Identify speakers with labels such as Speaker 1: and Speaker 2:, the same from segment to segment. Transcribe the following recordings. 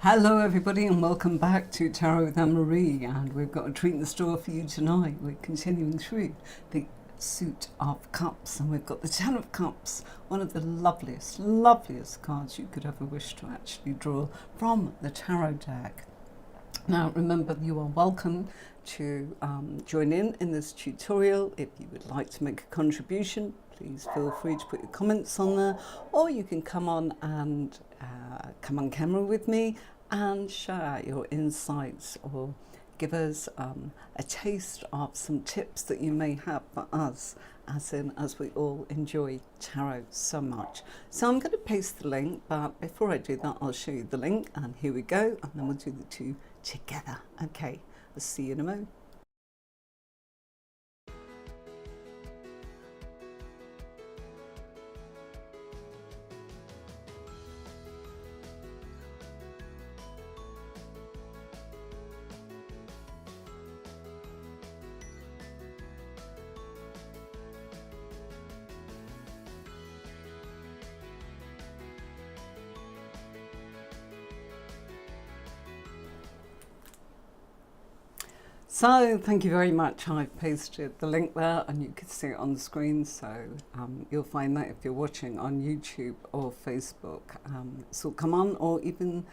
Speaker 1: Hello everybody and welcome back to Tarot with Anne-Marie, and we've got a treat in store for you tonight. We're continuing through the suit of cups, and we've got the Ten of Cups, one of the loveliest cards you could ever wish to actually draw from the tarot deck. Now remember, you are welcome to join in this tutorial. If you would like to make a contribution, please feel free to put your comments on there, or you can come on and come on camera with me and share your insights, or give us a taste of some tips that you may have for us, as we all enjoy tarot so much. So I'm going to paste the link, but before I do that, I'll show you the link, and here we go, and then we'll do the two together. Okay, I'll see you in a moment. So thank you very much. I've pasted the link there and you can see it on the screen, so you'll find that if you're watching on YouTube or Facebook. So come on, or even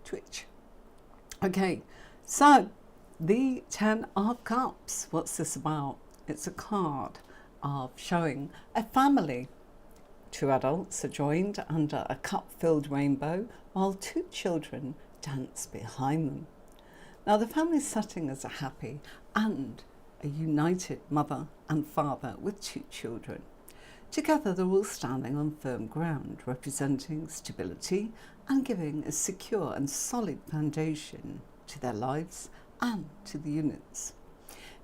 Speaker 1: Twitch. Okay, so the Ten of Cups, what's this about? It's a card of showing a family. Two adults are joined under a cup-filled rainbow while two children dance behind them. Now the family setting is a happy and a united mother and father with two children. Together they're all standing on firm ground, representing stability and giving a secure and solid foundation to their lives and to the units.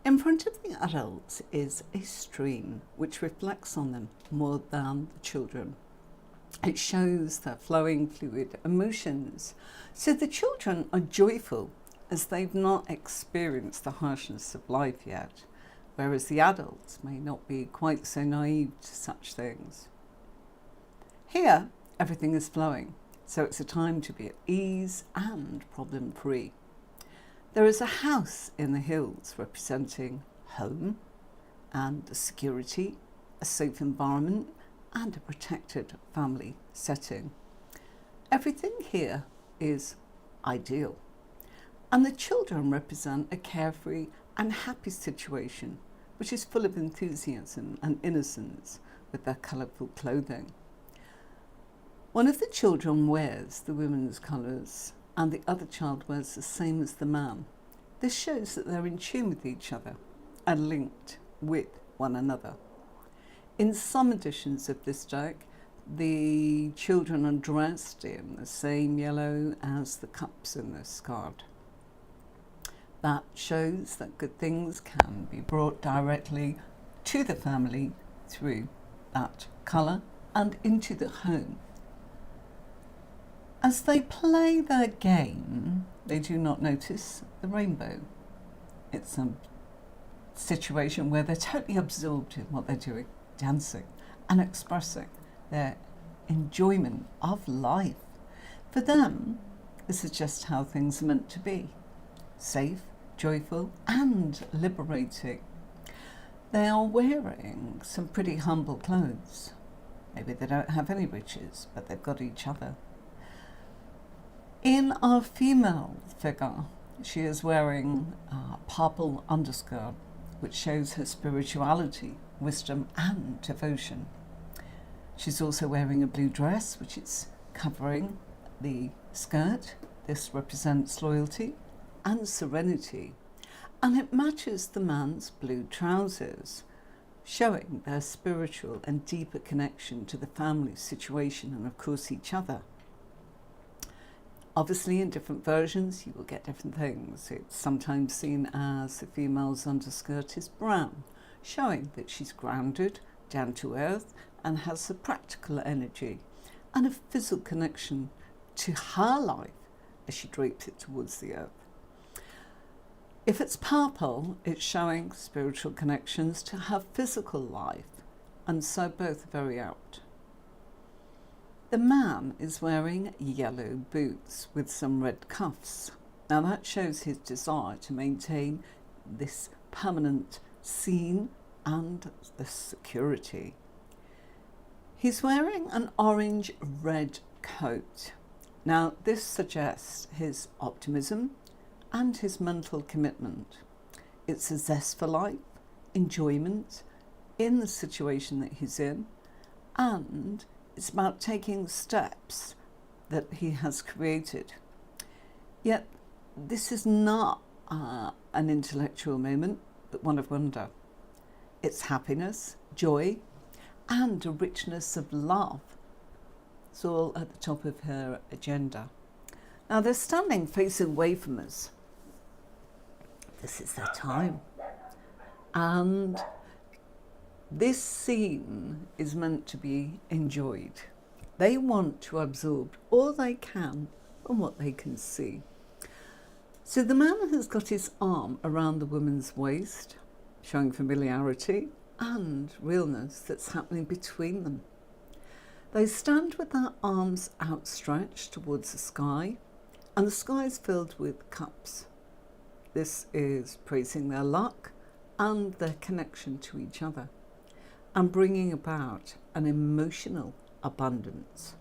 Speaker 1: In front of the adults is a stream which reflects on them more than the children. It shows their flowing fluid emotions. So the children are joyful as they've not experienced the harshness of life yet, whereas the adults may not be quite so naive to such things. Here, everything is flowing, so it's a time to be at ease and problem-free. There is a house in the hills representing home and security, a safe environment and a protected family setting. Everything here is ideal. And the children represent a carefree and happy situation, which is full of enthusiasm and innocence with their colourful clothing. One of the children wears the women's colours and the other child wears the same as the man. This shows that they're in tune with each other and linked with one another. In some editions of this deck, the children are dressed in the same yellow as the cups in this card. That shows that good things can be brought directly to the family through that colour and into the home. As they play their game, they do not notice the rainbow. It's a situation where they're totally absorbed in what they're doing, dancing and expressing their enjoyment of life. For them, this is just how things are meant to be. Safe, joyful and liberating. They are wearing some pretty humble clothes. Maybe they don't have any riches, but they've got each other. In our female figure, she is wearing a purple underskirt, which shows her spirituality, wisdom and devotion. She's also wearing a blue dress, which is covering the skirt. This represents loyalty and serenity, and it matches the man's blue trousers, showing their spiritual and deeper connection to the family situation and of course each other. Obviously in different versions you will get different things. It's sometimes seen as the female's underskirt is brown, showing that she's grounded, down to earth and has a practical energy and a physical connection to her life as she drapes it towards the earth. If it's purple, it's showing spiritual connections to her physical life, and so both are very apt. The man is wearing yellow boots with some red cuffs. Now that shows his desire to maintain this permanent scene and the security. He's wearing an orange-red coat. Now this suggests his optimism and his mental commitment. It's a zest for life, enjoyment in the situation that he's in, and it's about taking steps that he has created. Yet this is not an intellectual moment, but one of wonder. It's happiness, joy, and a richness of love. It's all at the top of her agenda. Now they're standing facing away from us. This is their time. And this scene is meant to be enjoyed. They want to absorb all they can from what they can see. So the man has got his arm around the woman's waist, showing familiarity and realness that's happening between them. They stand with their arms outstretched towards the sky, and the sky is filled with cups. This is praising their luck and their connection to each other, and bringing about an emotional abundance.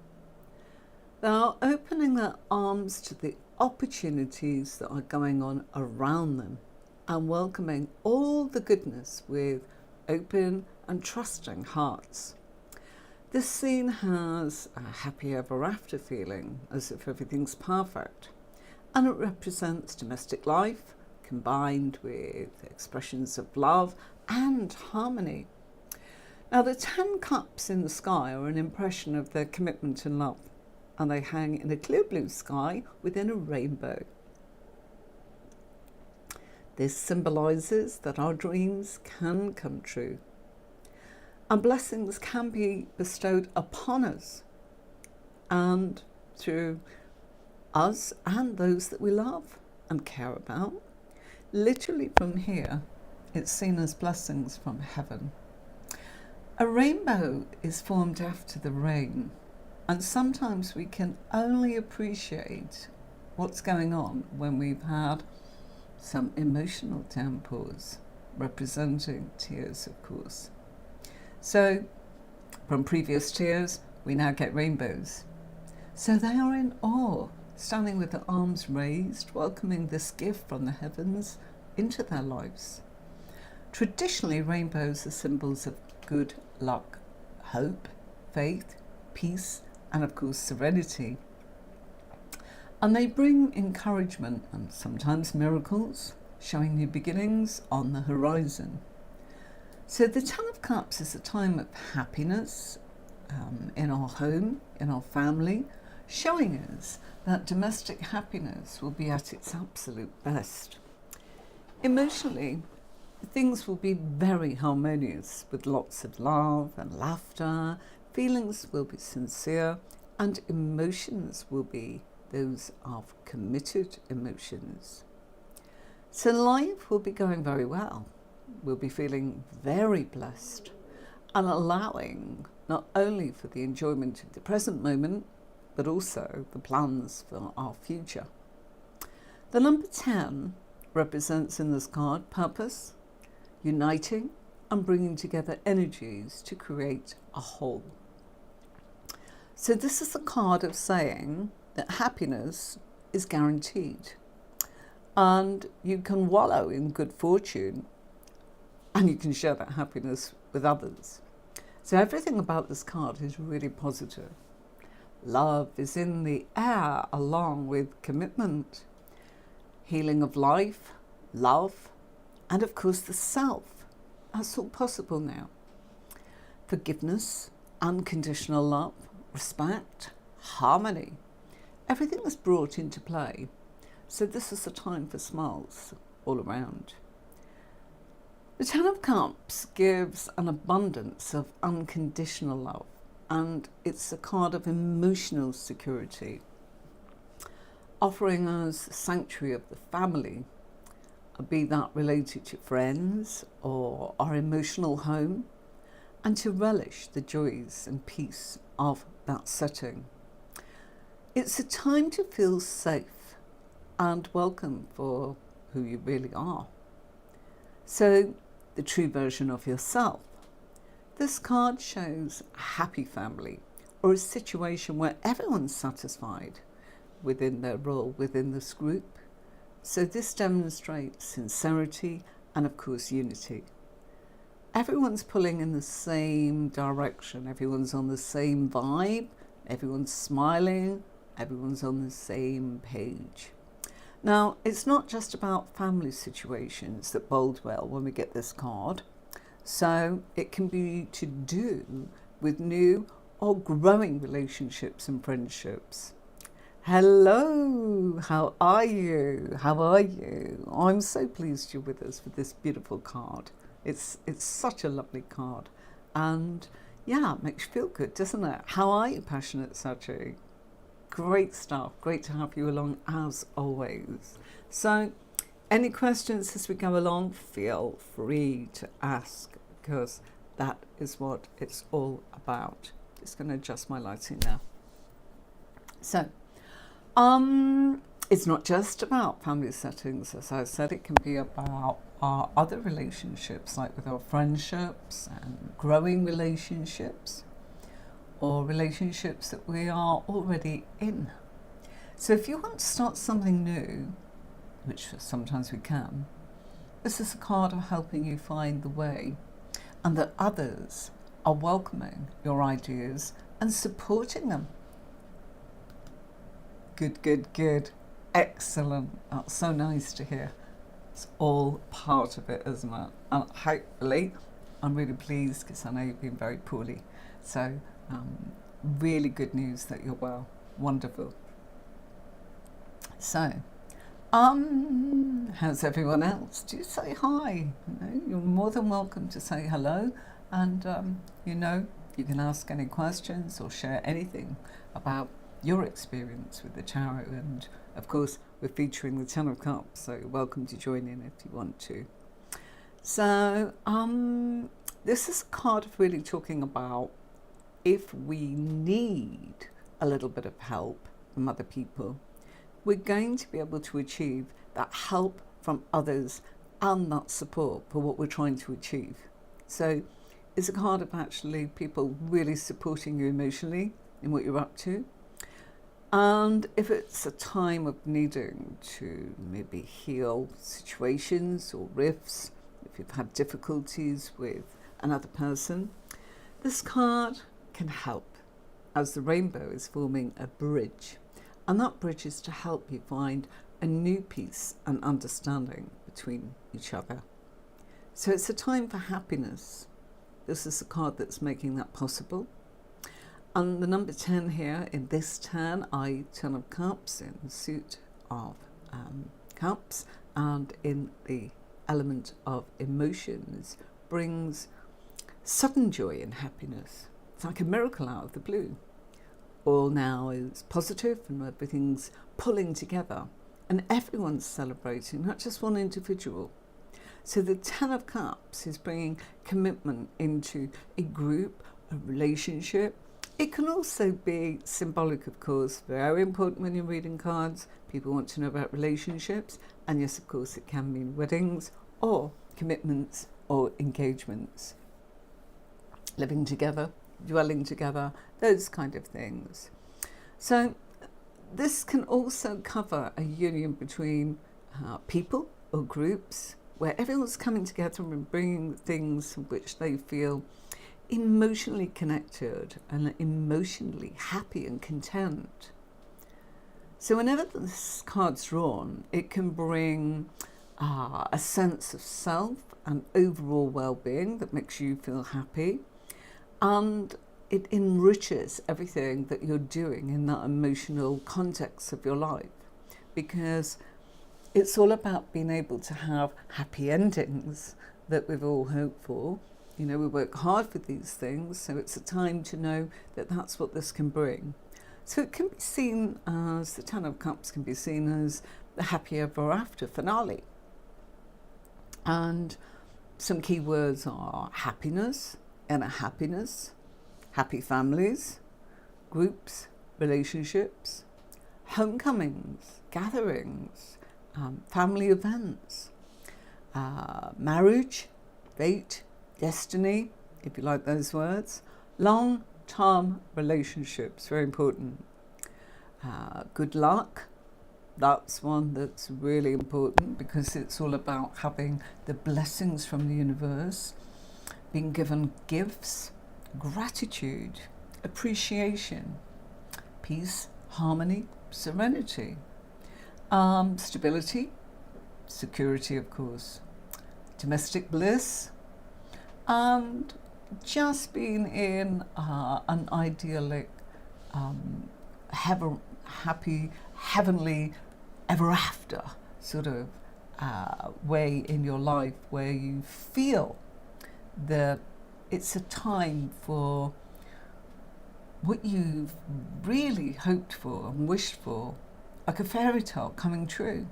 Speaker 1: They are opening their arms to the opportunities that are going on around them and welcoming all the goodness with open and trusting hearts. This scene has a happy ever after feeling, as if everything's perfect, and it represents domestic life combined with expressions of love and harmony. Now the 10 cups in the sky are an impression of their commitment and love, and they hang in a clear blue sky within a rainbow. This symbolises that our dreams can come true, and blessings can be bestowed upon us and through us and those that we love and care about. Literally from here, it's seen as blessings from heaven. A rainbow is formed after the rain, and sometimes we can only appreciate what's going on when we've had some emotional downpours, representing tears, of course. So, from previous tears, we now get rainbows. So they are in awe, standing with their arms raised, welcoming this gift from the heavens into their lives. Traditionally, rainbows are symbols of good luck, hope, faith, peace, and of course serenity. And they bring encouragement and sometimes miracles, showing new beginnings on the horizon. So the 10 of Cups is a time of happiness in our home, in our family, showing us that domestic happiness will be at its absolute best. Emotionally, things will be very harmonious with lots of love and laughter, feelings will be sincere, and emotions will be those of committed emotions. So life will be going very well. We'll be feeling very blessed and allowing not only for the enjoyment of the present moment, but also the plans for our future. The number 10 represents in this card purpose, uniting and bringing together energies to create a whole. So this is a card of saying that happiness is guaranteed, and you can wallow in good fortune and you can share that happiness with others. So everything about this card is really positive. Love is in the air along with commitment, healing of life, love, and of course the self. That's all possible now. Forgiveness, unconditional love, respect, harmony. Everything is brought into play. So this is a time for smiles all around. The 10 of Cups gives an abundance of unconditional love, and it's a card of emotional security, offering us sanctuary of the family, be that related to friends or our emotional home, and to relish the joys and peace of that setting. It's a time to feel safe and welcome for who you really are. So, the true version of yourself. This card shows a happy family or a situation where everyone's satisfied within their role within this group. So this demonstrates sincerity and of course unity. Everyone's pulling in the same direction, everyone's on the same vibe, everyone's smiling, everyone's on the same page. Now, it's not just about family situations that bode well when we get this card. So it can be to do with new or growing relationships and friendships. Hello, how are you? How are you? I'm so pleased you're with us for this beautiful card. It's such a lovely card. And yeah, it makes you feel good, doesn't it? How are you, Passionate Sachi? Great stuff. Great to have you along as always. So, any questions as we go along, feel free to ask, because that is what it's all about. Just going to adjust my lighting now. So, it's not just about family settings. As I said, it can be about our other relationships, like with our friendships and growing relationships, or relationships that we are already in. So if you want to start something new, which sometimes we can, this is a card of helping you find the way, and that others are welcoming your ideas and supporting them. Good, good, good. Excellent. That's so nice to hear. It's all part of it, isn't it? And hopefully, I'm really pleased because I know you've been very poorly. So, really good news that you're well. Wonderful. So, how's everyone else? Do you say hi? You're more than welcome to say hello. And, you can ask any questions or share anything about your experience with the tarot. And, of course, we're featuring the Ten of Cups, so you're welcome to join in if you want to. So, this is a card of really talking about if we need a little bit of help from other people, we're going to be able to achieve that help from others and that support for what we're trying to achieve. So it's a card of actually people really supporting you emotionally in what you're up to. And if it's a time of needing to maybe heal situations or rifts, if you've had difficulties with another person, this card can help, as the rainbow is forming a bridge. And that bridge is to help you find a new peace and understanding between each other. So it's a time for happiness. This is a card that's making that possible. And the number 10 here in this 10, Ten of Cups in the suit of cups and in the element of emotions, brings sudden joy and happiness. It's like a miracle out of the blue. All now is positive and everything's pulling together and everyone's celebrating, not just one individual. So the Ten of Cups is bringing commitment into a group, a relationship. It can also be symbolic, of course, very important when you're reading cards. People want to know about relationships. And yes, of course, it can mean weddings or commitments or engagements. Living together, dwelling together, those kind of things. So this can also cover a union between people or groups where everyone's coming together and bringing things which they feel emotionally connected and emotionally happy and content. So whenever this card's drawn, it can bring a sense of self and overall well-being that makes you feel happy, and it enriches everything that you're doing in that emotional context of your life, because it's all about being able to have happy endings that we've all hoped for. You know, we work hard for these things, so it's a time to know that that's what this can bring. So it can be seen as, the Ten of Cups can be seen as the happy ever after finale. And some key words are happiness, inner happiness, happy families, groups, relationships, homecomings, gatherings, family events, marriage, fate, destiny, if you like those words, long-term relationships, very important. Good luck, that's one that's really important because it's all about having the blessings from the universe, being given gifts, gratitude, appreciation, peace, harmony, serenity, stability, security, of course, domestic bliss, and just being in an idyllic, happy, heavenly, ever after sort of way in your life where you feel that it's a time for what you've really hoped for and wished for, like a fairy tale coming true.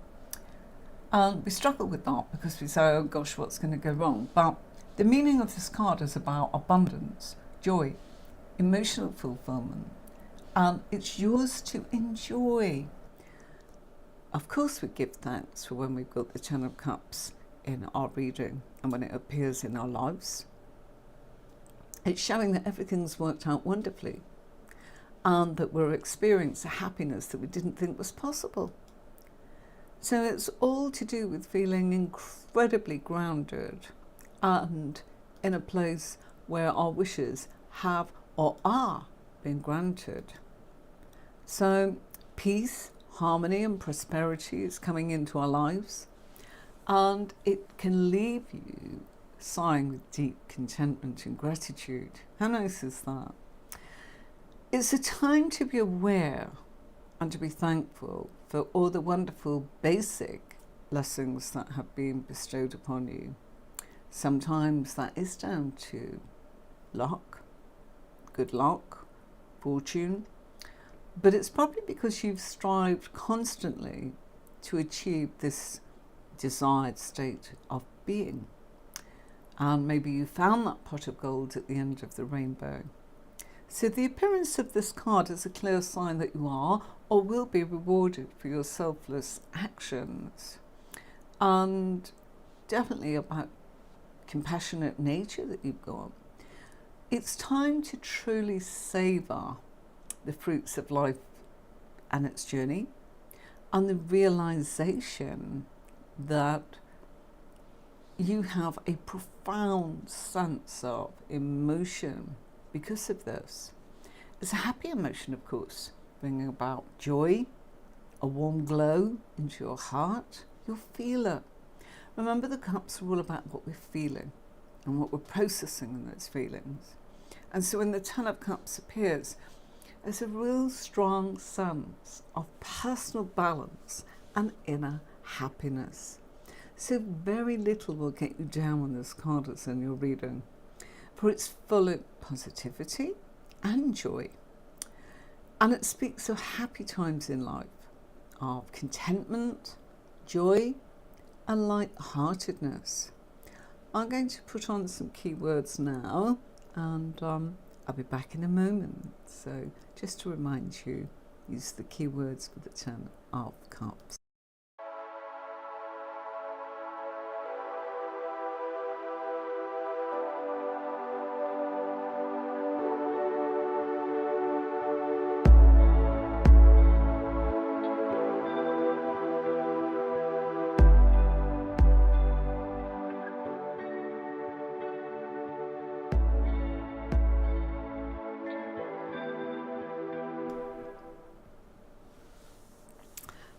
Speaker 1: And we struggle with that because we say, oh gosh, what's going to go wrong? But the meaning of this card is about abundance, joy, emotional fulfillment, and it's yours to enjoy. Of course we give thanks for when we've got the Ten of Cups in our reading and when it appears in our lives. It's showing that everything's worked out wonderfully and that we're experiencing a happiness that we didn't think was possible. So it's all to do with feeling incredibly grounded and in a place where our wishes have or are being granted. So peace, harmony and prosperity is coming into our lives, and it can leave you sighing with deep contentment and gratitude. How nice is that? It's a time to be aware and to be thankful for all the wonderful basic blessings that have been bestowed upon you. Sometimes that is down to luck, good luck, fortune, but it's probably because you've strived constantly to achieve this desired state of being. And maybe you found that pot of gold at the end of the rainbow. So the appearance of this card is a clear sign that you are or will be rewarded for your selfless actions. And definitely about compassionate nature that you've got. It's time to truly savour the fruits of life and its journey, and the realization that you have a profound sense of emotion because of this. It's a happy emotion, of course, bringing about joy, a warm glow into your heart. You'll feel it. Remember, the cups are all about what we're feeling and what we're processing in those feelings. And so when the Ten of Cups appears, there's a real strong sense of personal balance and inner happiness. So very little will get you down on this card that's in your reading, for it's full of positivity and joy. And it speaks of happy times in life, of contentment, joy, and light-heartedness. I'm going to put on some keywords now, and I'll be back in a moment. So just to remind you, use the keywords for the Ten of Cups.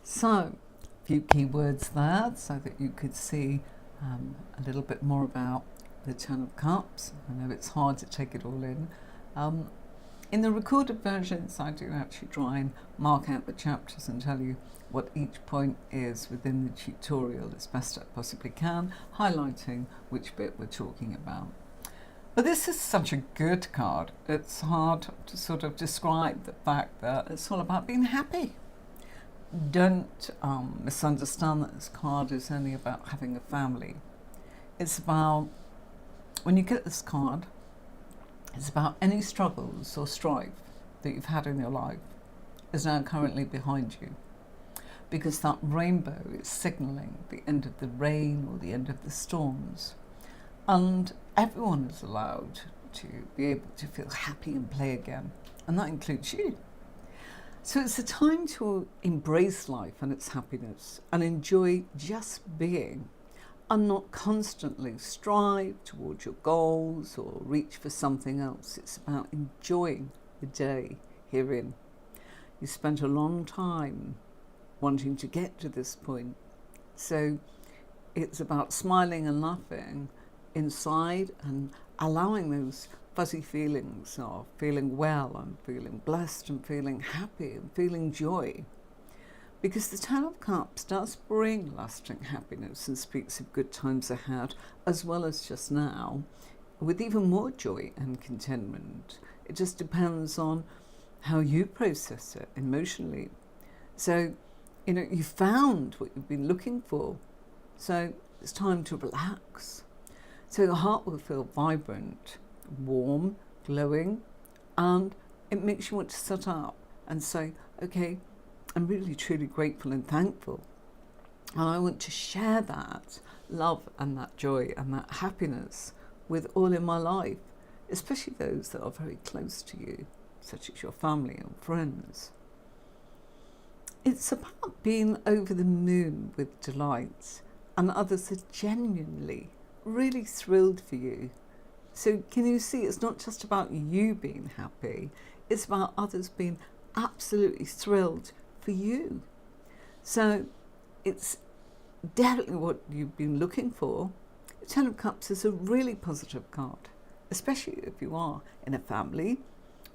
Speaker 1: So, a few keywords there so that you could see a little bit more about the Ten of Cups. I know it's hard to take it all in. In the recorded versions, I do actually try and mark out the chapters and tell you what each point is within the tutorial as best I possibly can, highlighting which bit we're talking about. But this is such a good card. It's hard to sort of describe the fact that it's all about being happy. Don't misunderstand that this card is only about having a family. It's about, when you get this card, it's about any struggles or strife that you've had in your life is now currently behind you, because that rainbow is signalling the end of the rain or the end of the storms. And everyone is allowed to be able to feel happy and play again, and that includes you. So it's a time to embrace life and its happiness and enjoy just being, and not constantly strive towards your goals or reach for something else. It's about enjoying the day herein. You spent a long time wanting to get to this point, so it's about smiling and laughing inside and allowing those fuzzy feelings of feeling well and feeling blessed and feeling happy and feeling joy. Because the Ten of Cups does bring lasting happiness and speaks of good times ahead, as well as just now, with even more joy and contentment. It just depends on how you process it emotionally. So, you found what you've been looking for. So it's time to relax. So your heart will feel vibrant, warm, glowing, and it makes you want to sit up and say, okay, I'm really truly grateful and thankful, and I want to share that love and that joy and that happiness with all in my life, especially those that are very close to you, such as your family and friends. It's about being over the moon with delight, and others are genuinely really thrilled for you. So can you see, it's not just about you being happy, it's about others being absolutely thrilled for you. So it's definitely what you've been looking for. The Ten of Cups is a really positive card, especially if you are in a family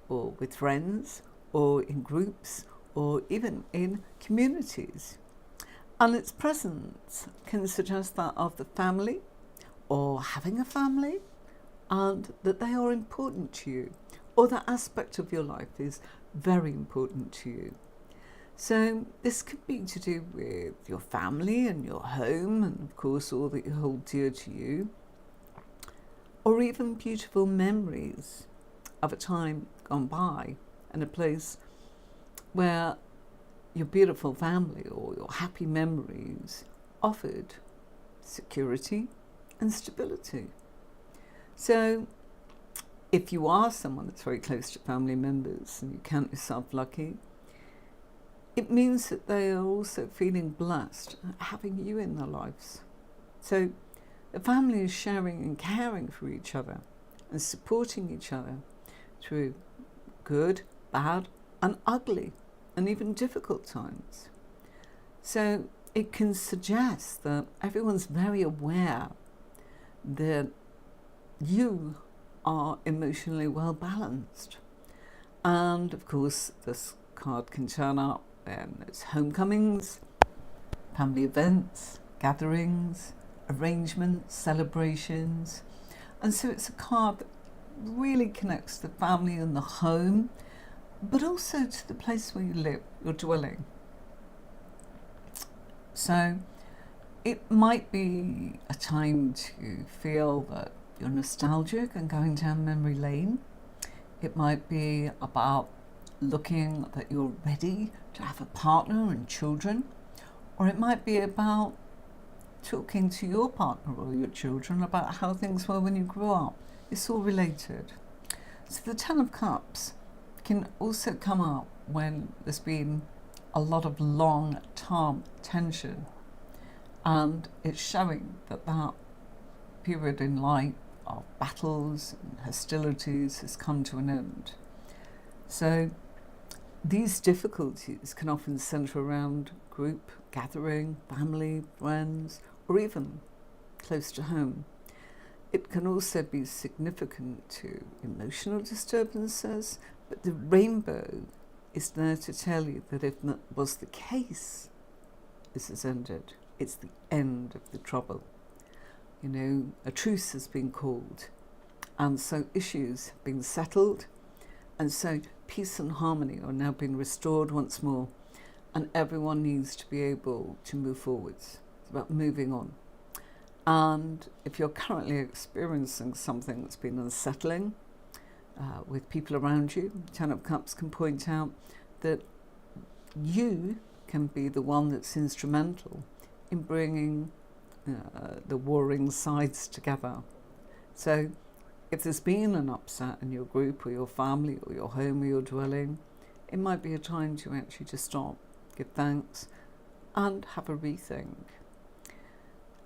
Speaker 1: or with friends or in groups or even in communities. And its presence can suggest that of the family or having a family, and that they are important to you, or that aspect of your life is very important to you. So this could be to do with your family and your home, and of course all that you hold dear to you, or even beautiful memories of a time gone by and a place where your beautiful family or your happy memories offered security and stability. So if you are someone that's very close to family members and you count yourself lucky, it means that they are also feeling blessed at having you in their lives. So the family is sharing and caring for each other and supporting each other through good, bad, and ugly, and even difficult times. So it can suggest that everyone's very aware that you are emotionally well balanced. And of course, this card can turn up when there's homecomings, family events, gatherings, arrangements, celebrations. And so it's a card that really connects the family and the home, but also to the place where you live, your dwelling. So it might be a time to feel that you're nostalgic and going down memory lane. It might be about looking that you're ready to have a partner and children, or it might be about talking to your partner or your children about how things were when you grew up. It's all related. So the Ten of Cups can also come up when there's been a lot of long-term tension, and it's showing that that period in life of battles and hostilities has come to an end. So these difficulties can often centre around group, gathering, family, friends, or even close to home. It can also be significant to emotional disturbances, but the rainbow is there to tell you that if that was the case, this has ended. It's the end of the trouble. A truce has been called, and so issues have been settled, and so peace and harmony are now being restored once more, and everyone needs to be able to move forwards. It's about moving on. And if you're currently experiencing something that's been unsettling, with people around you. Ten of Cups can point out that you can be the one that's instrumental in bringing the warring sides together. So if there's been an upset in your group or your family or your home or your dwelling, it might be a time to actually just stop, give thanks, and have a rethink.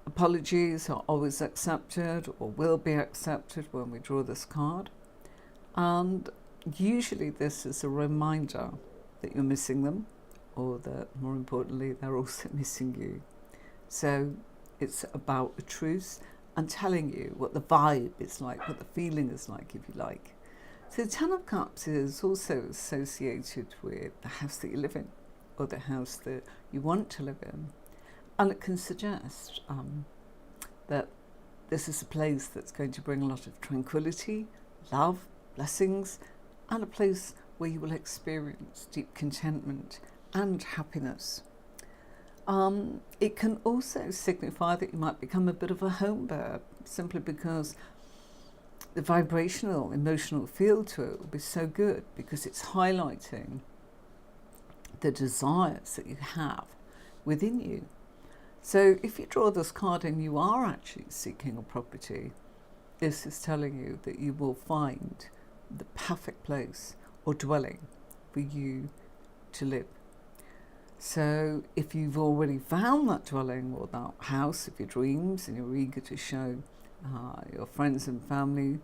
Speaker 1: Apologies are always accepted or will be accepted when we draw this card. And usually this is a reminder that you're missing them, or that, more importantly, they're also missing you. So it's about a truce and telling you what the vibe is like, what the feeling is like, if you like. So the Ten of Cups is also associated with the house that you live in, or the house that you want to live in. And it can suggest that this is a place that's going to bring a lot of tranquility, love, blessings, and a place where you will experience deep contentment and happiness. It can also signify that you might become a bit of a home bird, simply because the vibrational, emotional feel to it will be so good, because it's highlighting the desires that you have within you. So if you draw this card and you are actually seeking a property, this is telling you that you will find the perfect place or dwelling for you to live. So if you've already found that dwelling or that house of your dreams and you're eager to show your friends and family,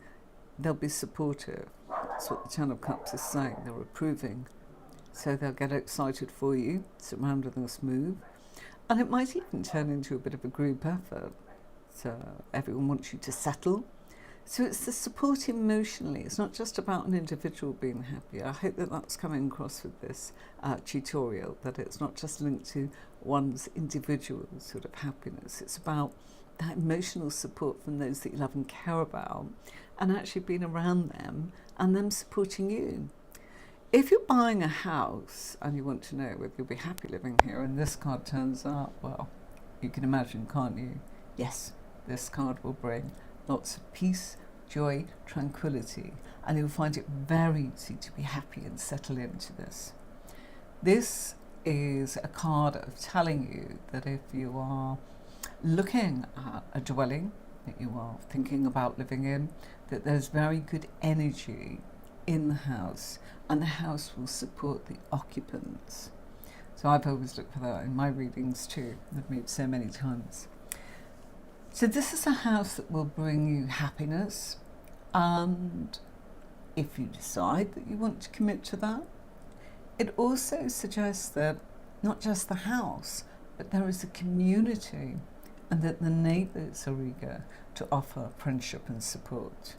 Speaker 1: they'll be supportive. That's what the Ten of Cups is saying. They're approving. So they'll get excited for you, surrounding this move. And it might even turn into a bit of a group effort. So everyone wants you to settle. So it's the support emotionally. It's not just about an individual being happy. I hope that that's coming across with this tutorial, that it's not just linked to one's individual sort of happiness. It's about that emotional support from those that you love and care about, and actually being around them and them supporting you. If you're buying a house and you want to know whether you'll be happy living here, and this card turns up, well, you can imagine, can't you? Yes, this card will bring lots of peace, joy, tranquility, and you'll find it very easy to be happy and settle into this. This is a card of telling you that if you are looking at a dwelling that you are thinking about living in, that there's very good energy in the house, and the house will support the occupants. So I've always looked for that in my readings too. I've moved so many times. So this is a house that will bring you happiness, and if you decide that you want to commit to that, it also suggests that not just the house, but there is a community, and that the neighbours are eager to offer friendship and support.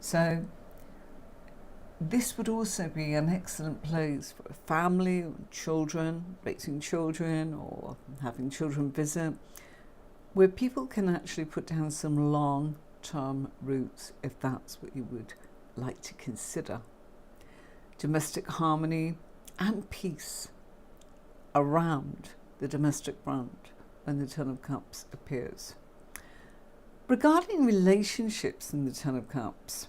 Speaker 1: So this would also be an excellent place for a family, children, raising children, or having children visit, where people can actually put down some long-term roots, if that's what you would like to consider. Domestic harmony and peace around the domestic front when the Ten of Cups appears. Regarding relationships in the Ten of Cups,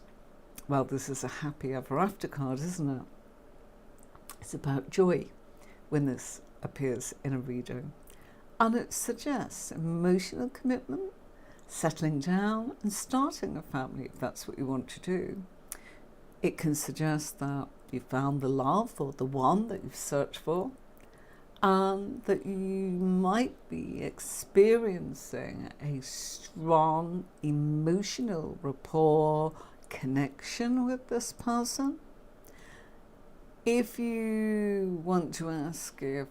Speaker 1: well, this is a happy ever after card, isn't it? It's about joy when this appears in a reading. And it suggests emotional commitment, settling down and starting a family if that's what you want to do. It can suggest that you found the love or the one that you've searched for, and that you might be experiencing a strong emotional rapport, connection with this person. If you want to ask if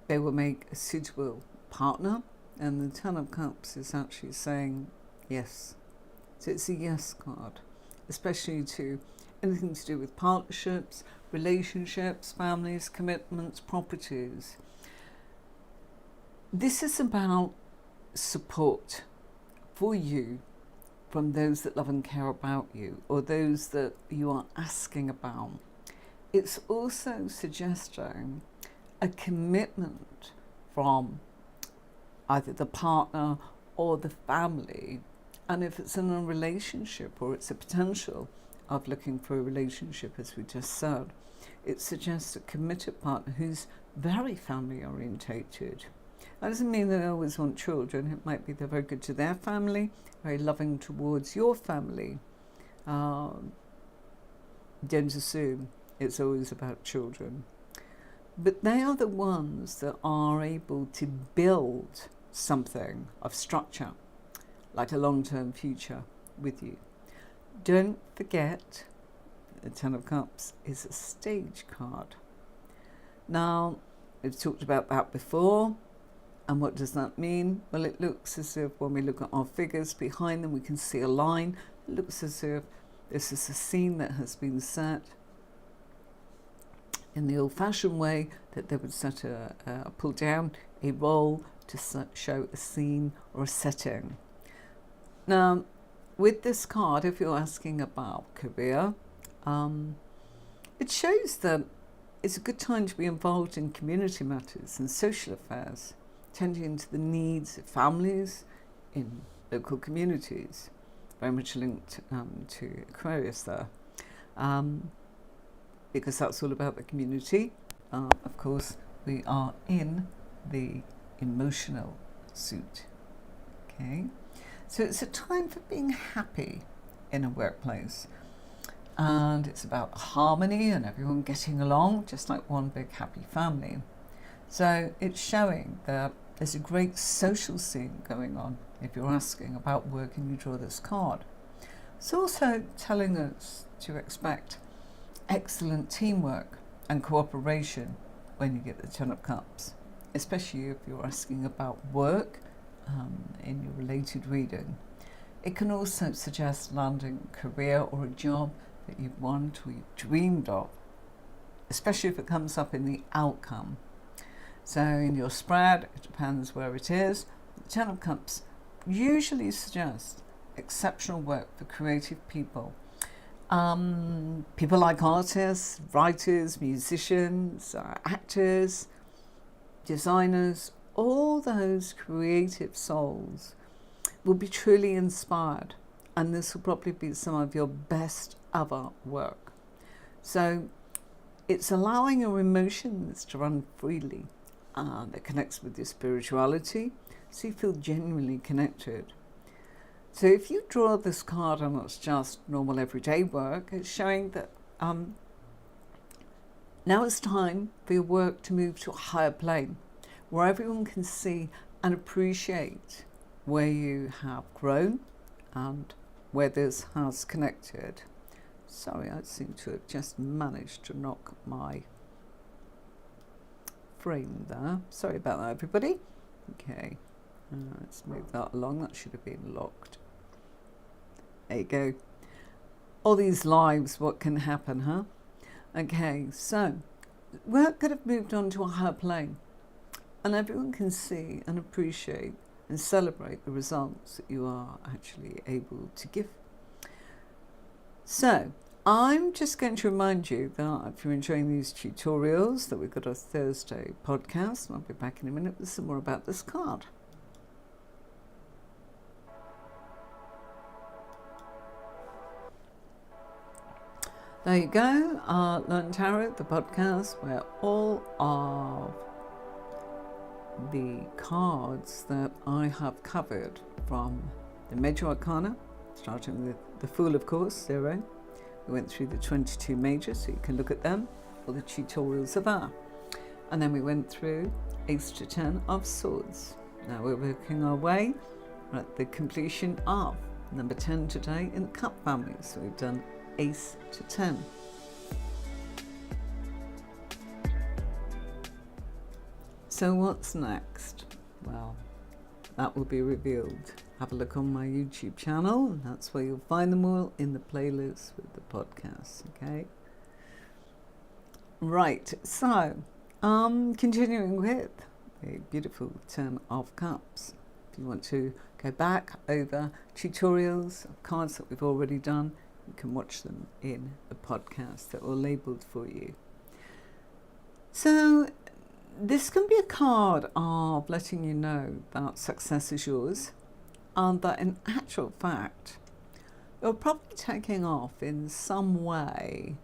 Speaker 1: they will make a suitable partner, and the Ten of Cups is actually saying yes. So it's a yes card, especially to anything to do with partnerships, relationships, families, commitments, properties. This is about support for you from those that love and care about you, or those that you are asking about. It's also suggesting a commitment from either the partner or the family, and if it's in a relationship or it's a potential of looking for a relationship, as we just said. It suggests a committed partner who's very family orientated. That doesn't mean they always want children. It might be they're very good to their family, very loving towards your family. Don't assume it's always about children. But they are the ones that are able to build something of structure, like a long-term future with you. Don't forget, the Ten of Cups is a stage card. Now, we've talked about that before. And what does that mean? Well, it looks as if when we look at our figures behind them, we can see a line. It looks as if this is a scene that has been set in the old-fashioned way, that they would set pull down a roll to show a scene or a setting. Now, with this card, if you're asking about career, it shows that it's a good time to be involved in community matters and social affairs, tending to the needs of families in local communities. Very much linked to Aquarius there. Because that's all about the community. Of course, we are in the emotional suit. Okay, so it's a time for being happy in a workplace, and it's about harmony and everyone getting along, just like one big happy family. So it's showing that there's a great social scene going on if you're asking about work and you draw this card. It's also telling us to expect excellent teamwork and cooperation when you get the Ten of Cups, especially if you're asking about work in your related reading. It can also suggest landing a career or a job that you want or you've dreamed of, especially if it comes up in the outcome. So in your spread, it depends where it is. The Ten of Cups usually suggests exceptional work for creative people. People like artists, writers, musicians, actors, designers, all those creative souls will be truly inspired, and this will probably be some of your best ever work. So it's allowing your emotions to run freely, and it connects with your spirituality, so you feel genuinely connected. So if you draw this card and it's just normal everyday work, it's showing that now it's time for your work to move to a higher plane, where everyone can see and appreciate where you have grown and where this has connected. Sorry, I seem to have just managed to knock my frame there. Sorry about that, everybody. Okay, let's move that along. That should have been locked. There you go. All these lives, what can happen, huh? Okay, so work could have moved on to a higher plane, and everyone can see and appreciate and celebrate the results that you are actually able to give. So I'm just going to remind you that if you're enjoying these tutorials, that we've got a Thursday podcast, and I'll be back in a minute with some more about this card. There you go, Learn Tarot, the podcast, where all of the cards that I have covered from the Major Arcana, starting with the Fool, of course, 0. We went through the 22 majors, so you can look at them. All the tutorials are there. And then we went through Ace to 10 of Swords. Now we're working our way at the completion of number 10 today in the Cup family. So we've done Ace to 10. So what's next? Well, that will be revealed. Have a look on my YouTube channel, and that's where you'll find them all in the playlist with the podcast, okay? Right, so continuing with the beautiful Ten of Cups. If you want to go back over tutorials of cards that we've already done, you can watch them in the podcast that were labelled for you. So this can be a card of letting you know that success is yours, and that in actual fact, you're probably taking off in some way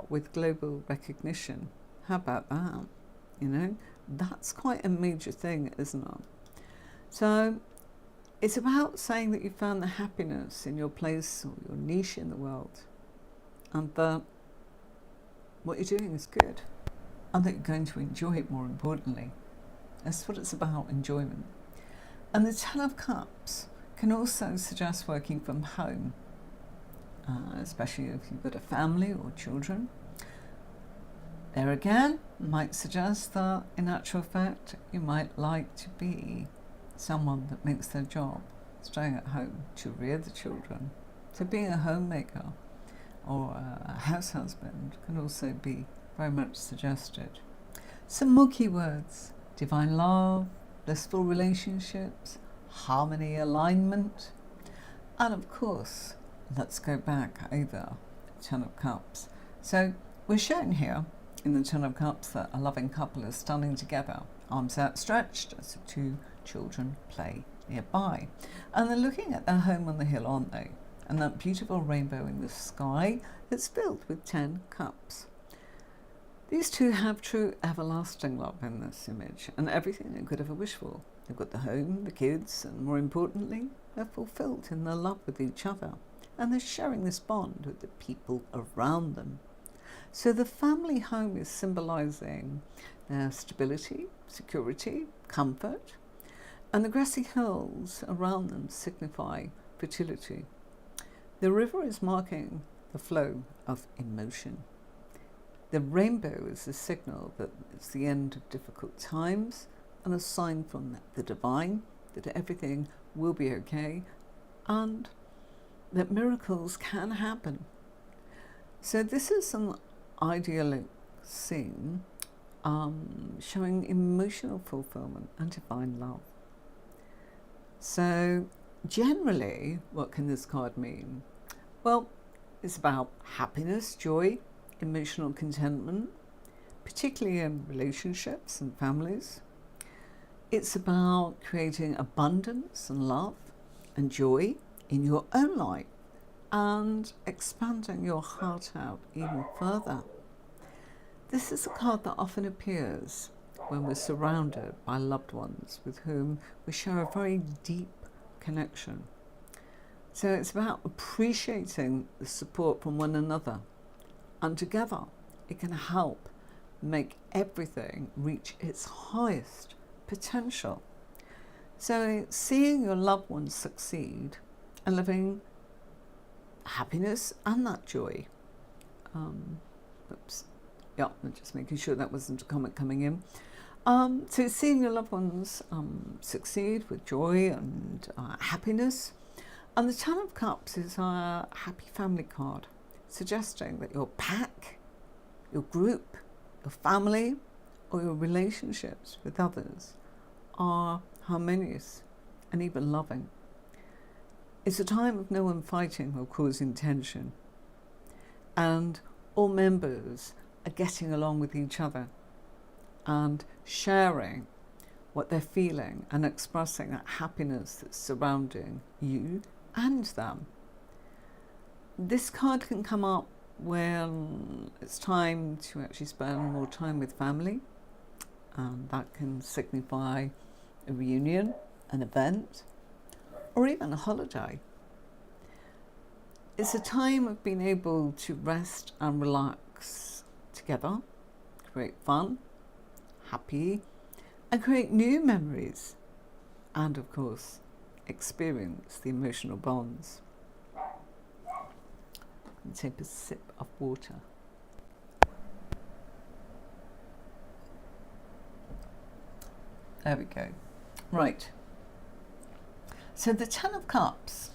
Speaker 1: with global recognition. How about that? You know, that's quite a major thing, isn't it? So it's about saying that you found the happiness in your place or your niche in the world, and that what you're doing is good, and that you're going to enjoy it, more importantly. That's what it's about, enjoyment. And the Ten of Cups can also suggest working from home, especially if you've got a family or children. There again, might suggest that in actual fact you might like to be someone that makes their job staying at home to rear the children. So being a homemaker or a house husband can also be very much suggested. Some more keywords: divine love, blissful relationships, harmony, alignment, and of course, let's go back over Ten of Cups. So we're shown here in the Ten of Cups that a loving couple is standing together, arms outstretched as the two children play nearby. And they're looking at their home on the hill, aren't they? And that beautiful rainbow in the sky that's filled with 10 cups. These two have true everlasting love in this image, and everything they could ever wish for. They've got the home, the kids, and more importantly, they're fulfilled in their love with each other. And they're sharing this bond with the people around them. So the family home is symbolizing their stability, security, comfort, and the grassy hills around them signify fertility. The river is marking the flow of emotion. The rainbow is a signal that it's the end of difficult times and a sign from the divine that everything will be okay and that miracles can happen. So this is an idyllic scene showing emotional fulfillment and divine love. So generally, what can this card mean? Well, it's about happiness, joy, emotional contentment, particularly in relationships and families. It's about creating abundance and love and joy in your own life and expanding your heart out even further. This is a card that often appears when we're surrounded by loved ones with whom we share a very deep connection. So it's about appreciating the support from one another, and together it can help make everything reach its highest potential. So seeing your loved ones succeed and living happiness and that joy. I'm just making sure that wasn't a comment coming in. So seeing your loved ones succeed with joy and happiness. And the Ten of Cups is a happy family card, suggesting that your pack, your group, your family, or your relationships with others are harmonious and even loving. It's a time of no one fighting or causing tension, and all members are getting along with each other and sharing what they're feeling and expressing that happiness that's surrounding you and them. This card can come up when it's time to actually spend more time with family, and that can signify a reunion, an event, or even a holiday. It's a time of being able to rest and relax together, create fun, happy, and create new memories, and of course, experience the emotional bonds. And take a sip of water. There we go. Right. So the Ten of Cups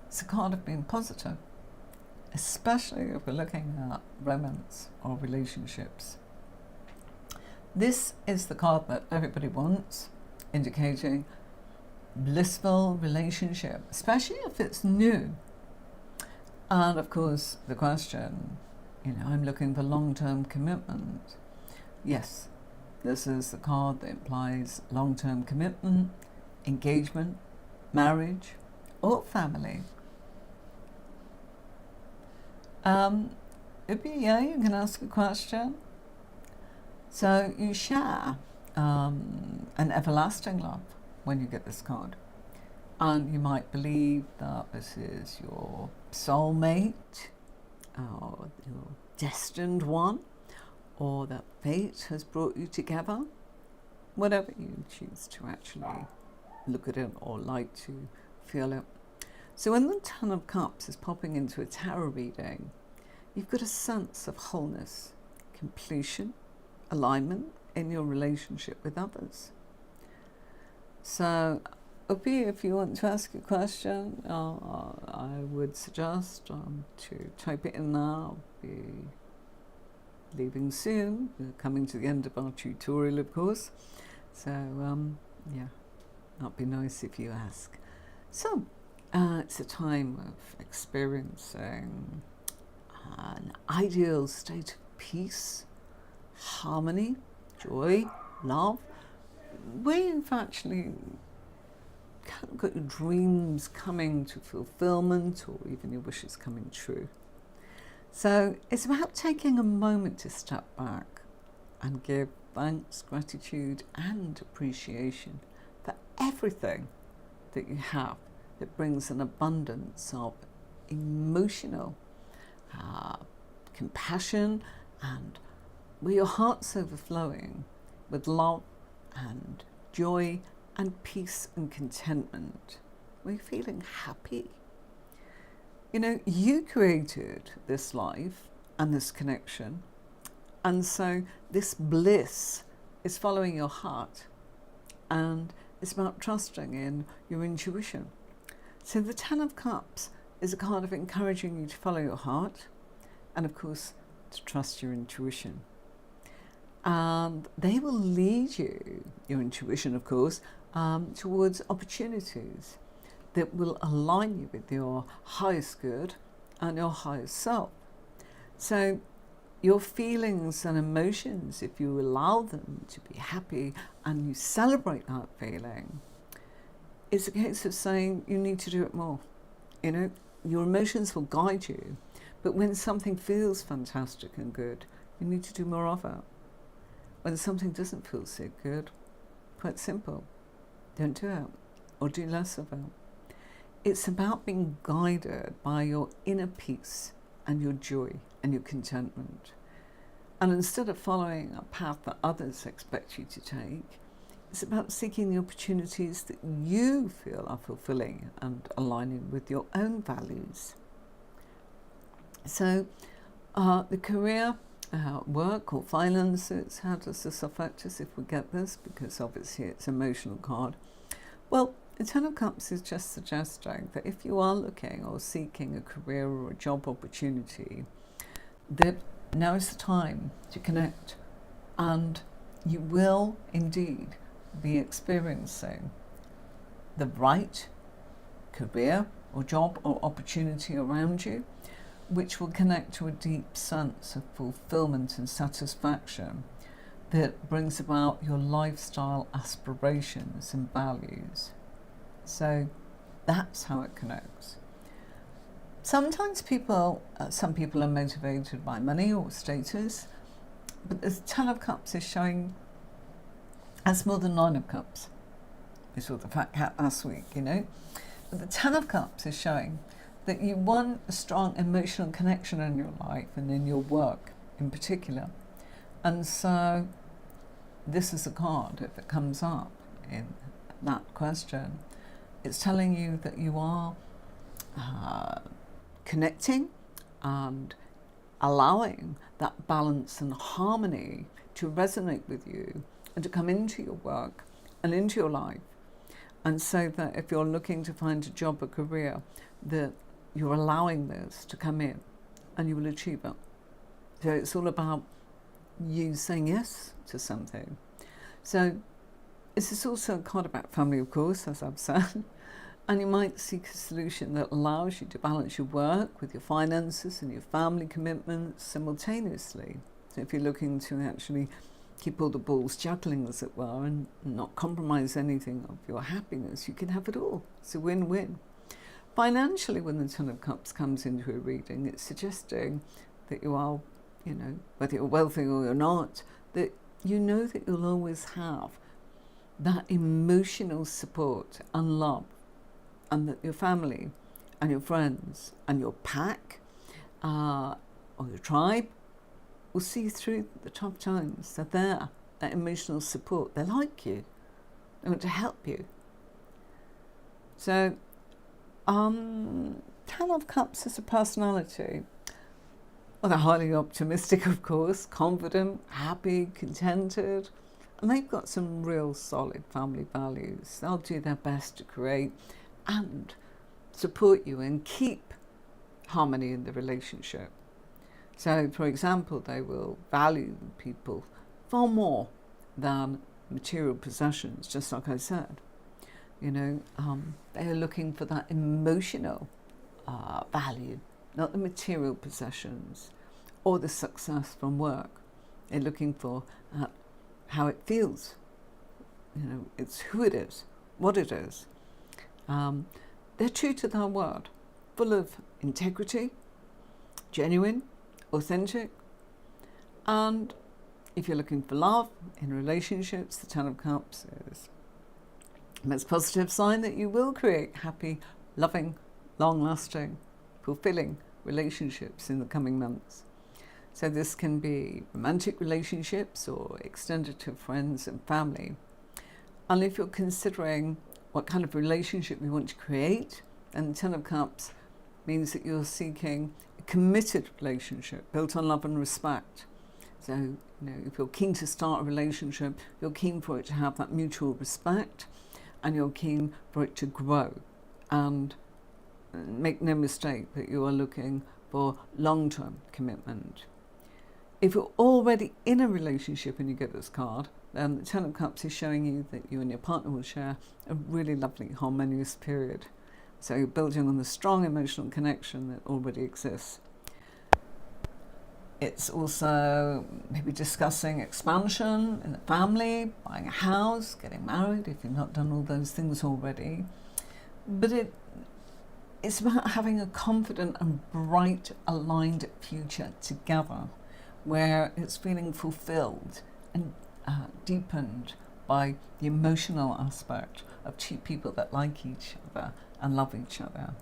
Speaker 1: is a card of being positive, especially if we're looking at romance or relationships. This is the card that everybody wants, indicating blissful relationship, especially if it's new. And of course, the question, I'm looking for long-term commitment. Yes, this is the card that implies long-term commitment, engagement, marriage, or family. It'd be, yeah, you can ask a question. So you share an everlasting love when you get this card. And you might believe that this is your soulmate, or your destined one, or that fate has brought you together. Whatever you choose to actually look at it or like to feel it. So when the Ten of Cups is popping into a tarot reading, you've got a sense of wholeness, completion, alignment in your relationship with others. So, Upi, if you want to ask a question, I would suggest to type it in now. I'll be leaving soon. We're coming to the end of our tutorial, of course. So, yeah, that'd be nice if you ask. So, it's a time of experiencing an ideal state of peace, harmony, joy, love, where you've actually kind of got your dreams coming to fulfillment or even your wishes coming true. So it's about taking a moment to step back and give thanks, gratitude and appreciation for everything that you have that brings an abundance of emotional compassion, and where your heart's overflowing with love and joy and peace and contentment, where you're feeling happy. You know, you created this life and this connection, and so this bliss is following your heart, and it's about trusting in your intuition. So the Ten of Cups is a card of encouraging you to follow your heart and, of course, to trust your intuition. And they will lead you, your intuition, of course, towards opportunities that will align you with your highest good and your highest self. So your feelings and emotions, if you allow them to be happy and you celebrate that feeling, it's a case of saying you need to do it more. You know, your emotions will guide you, but when something feels fantastic and good, you need to do more of it. When something doesn't feel so good, quite simple, don't do it or do less of it. It's about being guided by your inner peace and your joy and your contentment. And instead of following a path that others expect you to take, it's about seeking the opportunities that you feel are fulfilling and aligning with your own values. So the career, work or finances, how does this affect us if we get this? Because obviously it's an emotional card. Well, the Ten of Cups is just suggesting that if you are looking or seeking a career or a job opportunity, that now is the time to connect, and you will indeed be experiencing the right career or job or opportunity around you, which will connect to a deep sense of fulfillment and satisfaction that brings about your lifestyle aspirations and values. So that's how it connects. Sometimes some people are motivated by money or status, but the Ten of Cups is showing that's more than Nine of Cups. We saw the fat cat last week, you know. But the Ten of Cups is showing that you want a strong emotional connection in your life and in your work in particular. And so this is a card, if it comes up in that question, it's telling you that you are connecting and allowing that balance and harmony to resonate with you and to come into your work and into your life. And so that if you're looking to find a job or career, that you're allowing this to come in and you will achieve it. So it's all about you saying yes to something. So this is also a card about family, of course, as I've said. And you might seek a solution that allows you to balance your work with your finances and your family commitments simultaneously. So if you're looking to actually keep all the balls juggling, as it were, and not compromise anything of your happiness, you can have it all. It's a win-win. Financially, when the Ten of Cups comes into a reading, it's suggesting that you are, whether you're wealthy or you're not, that you know that you'll always have that emotional support and love, and that your family and your friends and your pack or your tribe will see through the tough times. They're there, that emotional support. They like you. They want to help you. So, Ten of Cups is a personality. Well, they're highly optimistic, of course, confident, happy, contented, and they've got some real solid family values. They'll do their best to create and support you and keep harmony in the relationship. So, for example, they will value people far more than material possessions, just like I said. They are looking for that emotional value, not the material possessions or the success from work. They're looking for how it feels. It's who it is, what it is. They're true to their word, full of integrity, genuine, authentic. And if you're looking for love in relationships, the Ten of Cups is the most positive sign that you will create happy, loving, long-lasting, fulfilling relationships in the coming months. So this can be romantic relationships or extended to friends and family. And if you're considering what kind of relationship you want to create, then the Ten of Cups means that you're seeking a committed relationship built on love and respect. So, if you're keen to start a relationship, you're keen for it to have that mutual respect, and you're keen for it to grow. And make no mistake that you are looking for long-term commitment. If you're already in a relationship and you get this card, then the Ten of Cups is showing you that you and your partner will share a really lovely, harmonious period. So you're building on the strong emotional connection that already exists. It's also maybe discussing expansion in the family, buying a house, getting married if you've not done all those things already. But it's about having a confident and bright, aligned future together, where it's feeling fulfilled and deepened by the emotional aspect of two people that like each other and love each other.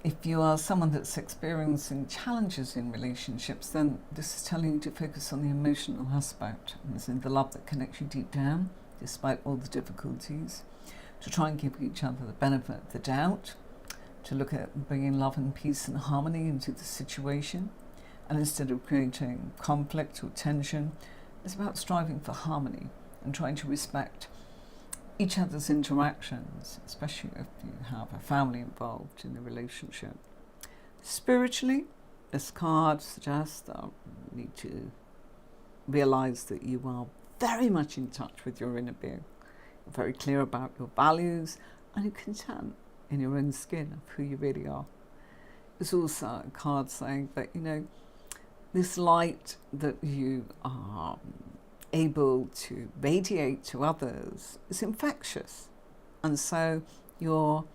Speaker 1: If you are someone that's experiencing challenges in relationships, then this is telling you to focus on the emotional aspect, as in the love that connects you deep down, despite all the difficulties, to try and give each other the benefit of the doubt, to look at bringing love and peace and harmony into the situation, and instead of creating conflict or tension, it's about striving for harmony and trying to respect each other's interactions, especially if you have a family involved in the relationship. Spiritually, this card suggests that you need to realize that you are very much in touch with your inner being. You're very clear about your values and you're content in your own skin of who you really are. It's also a card saying that, this light that you are able to radiate to others is infectious, and so you're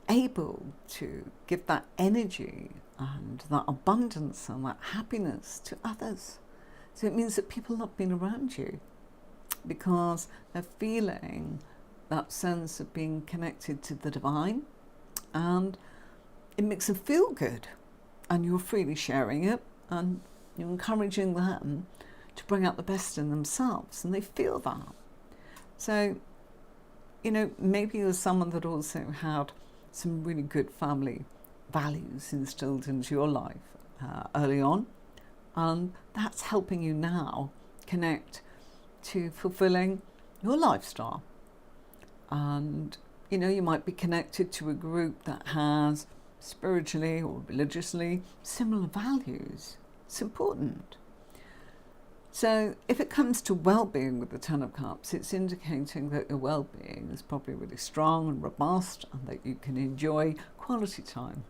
Speaker 1: able to give that energy and that abundance and that happiness to others. So it means that people love being around you because they're feeling that sense of being connected to the divine, and it makes them feel good, and you're freely sharing it and you're encouraging them to bring out the best in themselves, and they feel that. So, maybe you're someone that also had some really good family values instilled into your life early on, and that's helping you now connect to fulfilling your lifestyle. And, you might be connected to a group that has spiritually or religiously similar values. It's important. So if it comes to well-being with the Ten of Cups, it's indicating that your well-being is probably really strong and robust, and that you can enjoy quality time,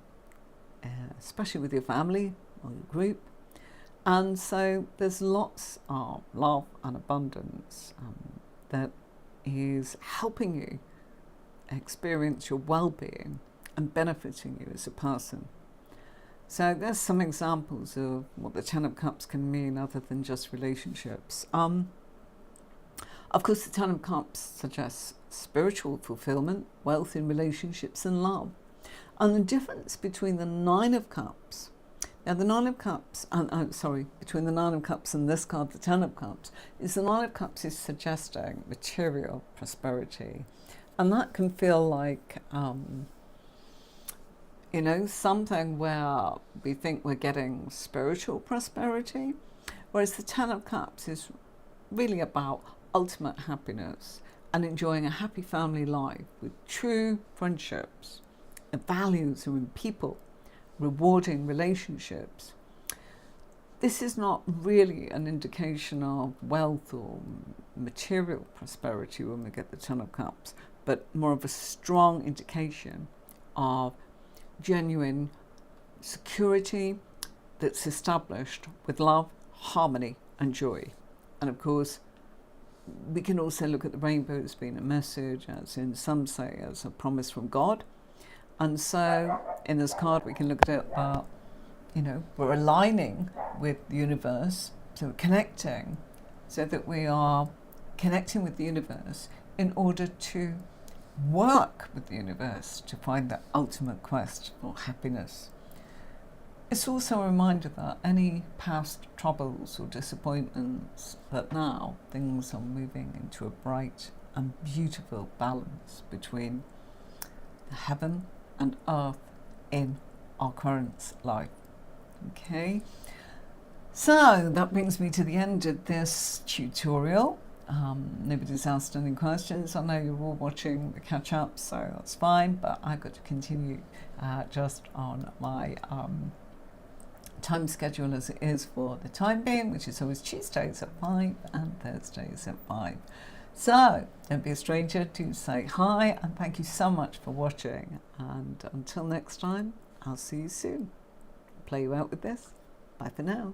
Speaker 1: especially with your family or your group. And so there's lots of love and abundance that is helping you experience your well-being and benefiting you as a person. So there's some examples of what the Ten of Cups can mean other than just relationships. Of course, the Ten of Cups suggests spiritual fulfillment, wealth in relationships and love. And the difference between the Nine of Cups, now the Nine of Cups, between the Nine of Cups and this card, the Ten of Cups, is the Nine of Cups is suggesting material prosperity. And that can feel like, something where we think we're getting spiritual prosperity, whereas the Ten of Cups is really about ultimate happiness and enjoying a happy family life with true friendships, values are in people, rewarding relationships. This is not really an indication of wealth or material prosperity when we get the Ten of Cups, but more of a strong indication of genuine security that's established with love, harmony and joy. And of course, we can also look at the rainbow as being a message, as in some say as a promise from God. And so in this card we can look at it, we're aligning with the universe, so we're connecting, so that we are connecting with the universe in order to work with the universe to find the ultimate quest for happiness. It's also a reminder that any past troubles or disappointments, that now things are moving into a bright and beautiful balance between heaven and earth in our current life. Okay, so that brings me to the end of this tutorial. Nobody's asked any questions. I know you're all watching the catch up, so that's fine, but I've got to continue just on my time schedule as it is for the time being, which is always Tuesdays at 5 and Thursdays at 5. So don't be a stranger, do say hi, and thank you so much for watching, and until next time, I'll see you soon. Play you out with this. Bye for now.